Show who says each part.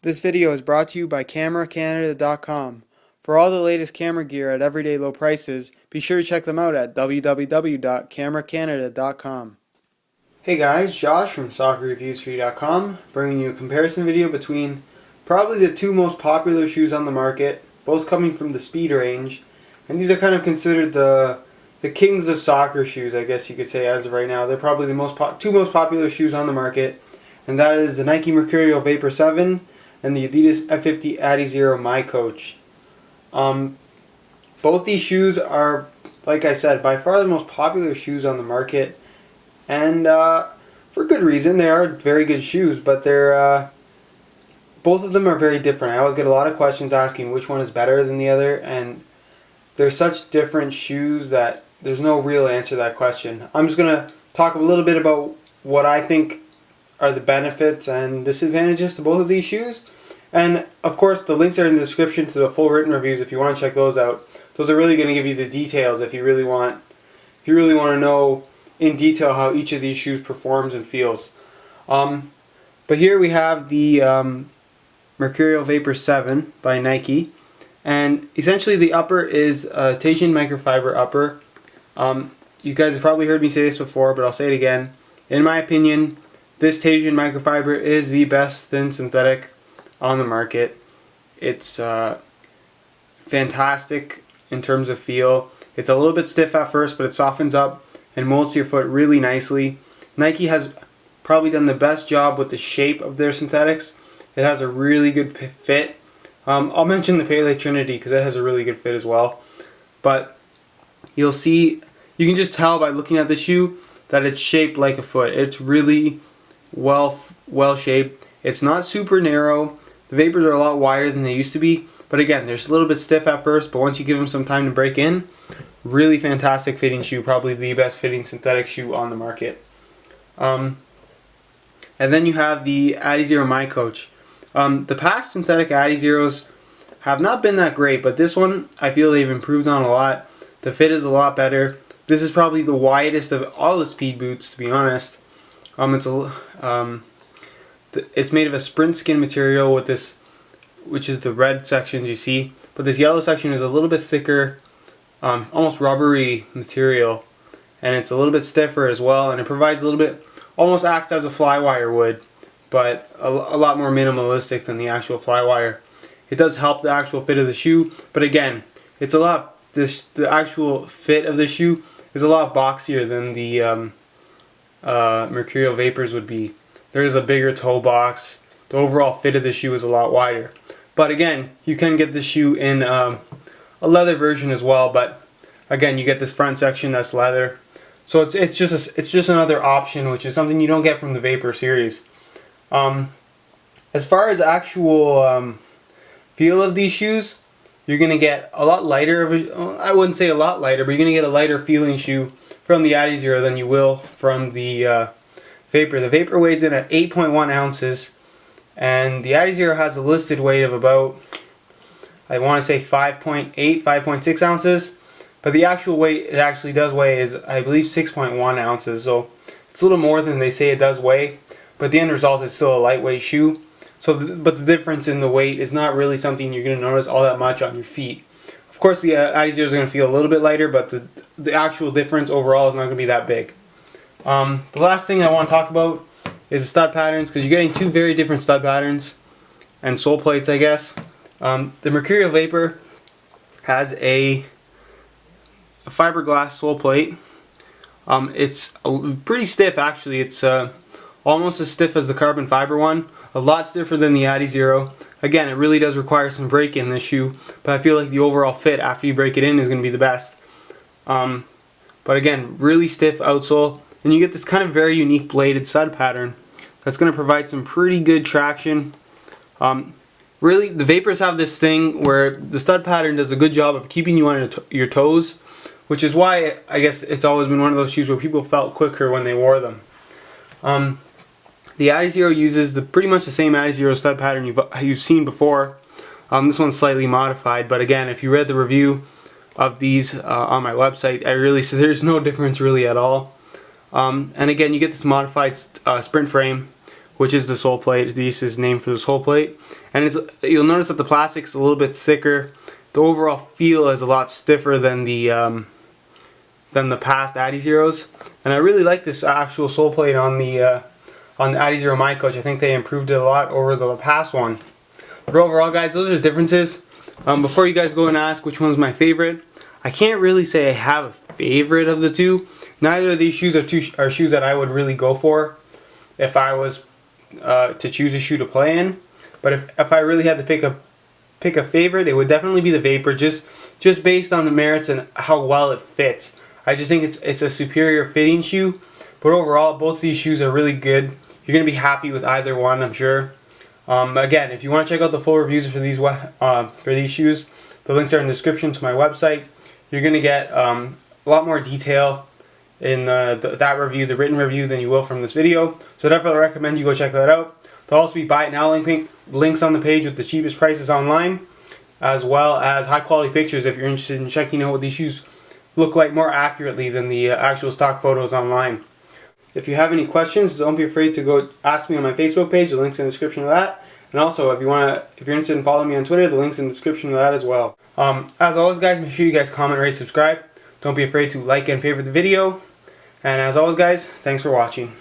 Speaker 1: This video is brought to you by CameraCanada.com. For all the latest camera gear at everyday low prices, be sure to check them out at www.cameracanada.com. Hey guys, Josh from SoccerReviewsFree.com, bringing you a comparison video between probably the two most popular shoes on the market, both coming from the speed range, and these are kind of considered the kings of soccer shoes, I guess you could say, as of right now. They're probably the two most popular shoes on the market, and that is the Nike Mercurial Vapor 7 and the Adidas F50 adizero miCoach. Both these shoes are, like I said, by far the most popular shoes on the market, and for good reason. They are very good shoes, but they're both of them are very different. I always get a lot of questions asking which one is better than the other, and they're such different shoes that there's no real answer to that question. I'm just going to talk a little bit about what I think are the benefits and disadvantages to both of these shoes. And of course the links are in the description to the full written reviews if you want to check those out. Those are really going to give you the details if you really want to know in detail how each of these shoes performs and feels. But here we have the Mercurial Vapor 7 by Nike, and essentially the upper is a Teijin microfiber upper. You guys have probably heard me say this before, but I'll say it again. In my opinion, this Teijin microfiber is the best thin synthetic on the market. It's fantastic in terms of feel. It's a little bit stiff at first, but it softens up and molds to your foot really nicely. Nike has probably done the best job with the shape of their synthetics. It has a really good fit. I'll mention the Pele Trinity because it has a really good fit as well. But you'll see, you can just tell by looking at the shoe that it's shaped like a foot. It's really well shaped. It's not super narrow. The Vapors are a lot wider than they used to be, but again, they're a little bit stiff at first, but once you give them some time to break in, really fantastic fitting shoe, probably the best fitting synthetic shoe on the market. And then you have the adizero miCoach. The past synthetic adizeros have not been that great, but this one I feel they've improved on a lot. The fit is a lot better. This is probably the widest of all the speed boots, to be honest. It's made of a sprint skin material with this, which is the red sections you see, but this yellow section is a little bit thicker, almost rubbery material, and it's a little bit stiffer as well, and it provides a little bit, almost acts as a flywire would, but a lot more minimalistic than the actual flywire. It does help the actual fit of the shoe, but again, it's a lot, the actual fit of the shoe is a lot boxier than the Mercurial Vapors would be. There is a bigger toe box. The overall fit of the shoe is a lot wider. But again, you can get the shoe in a leather version as well. But again, you get this front section that's leather. So it's just another option, which is something you don't get from the Vapor series. As far as actual feel of these shoes, you're gonna get a lot lighter I wouldn't say a lot lighter, but you're gonna get a lighter feeling shoe from the adizero than you will from the Vapor. The Vapor weighs in at 8.1 ounces, and the adizero has a listed weight of about, I want to say 5.8, 5.6 ounces, but the actual weight it actually does weigh is, I believe, 6.1 ounces, so it's a little more than they say it does weigh, but the end result is still a lightweight shoe. But the difference in the weight is not really something you're going to notice all that much on your feet. Of course, the adizero is going to feel a little bit lighter, but the actual difference overall is not going to be that big. The last thing I want to talk about is the stud patterns, because you're getting two very different stud patterns and sole plates, I guess. The Mercurial Vapor has a fiberglass sole plate. It's pretty stiff actually. It's almost as stiff as the carbon fiber one, a lot stiffer than the adizero. Again, it really does require some break in this shoe, but I feel like the overall fit after you break it in is going to be the best. But again, really stiff outsole. And you get this kind of very unique bladed stud pattern that's going to provide some pretty good traction. Really, the Vapors have this thing where the stud pattern does a good job of keeping you on your toes, which is why I guess it's always been one of those shoes where people felt quicker when they wore them. The adizero uses pretty much the same adizero stud pattern you've seen before. This one's slightly modified, but again, if you read the review of these on my website, there's no difference really at all. And again, you get this modified sprint frame which is the Soleplate. This is named for the Soleplate, and you'll notice that the plastic's a little bit thicker. The overall feel is a lot stiffer than the past Adizeros, and I really like this actual Soleplate on the Adizero miCoach. I think they improved it a lot over the past one. But overall, guys, those are the differences. Before you guys go and ask which one's my favorite, I can't really say I have a favorite of the two. Neither of these shoes are shoes that I would really go for if I was to choose a shoe to play in. But if I really had to pick a favorite, it would definitely be the Vapor, just based on the merits and how well it fits. I just think it's a superior fitting shoe. But overall, both these shoes are really good. You're going to be happy with either one, I'm sure. Again, if you want to check out the full reviews for these shoes, the links are in the description to my website. You're going to get a lot more detail in that review, the written review, than you will from this video. So definitely recommend you go check that out. There'll also be buy it now links on the page with the cheapest prices online, as well as high quality pictures if you're interested in checking out what these shoes look like more accurately than the actual stock photos online. If you have any questions, don't be afraid to go ask me on my Facebook page. The link's in the description of that. And also, if you're interested in following me on Twitter, the link's in the description of that as well. As always, guys, make sure you guys comment, rate, subscribe. Don't be afraid to like and favorite the video. And as always, guys, thanks for watching.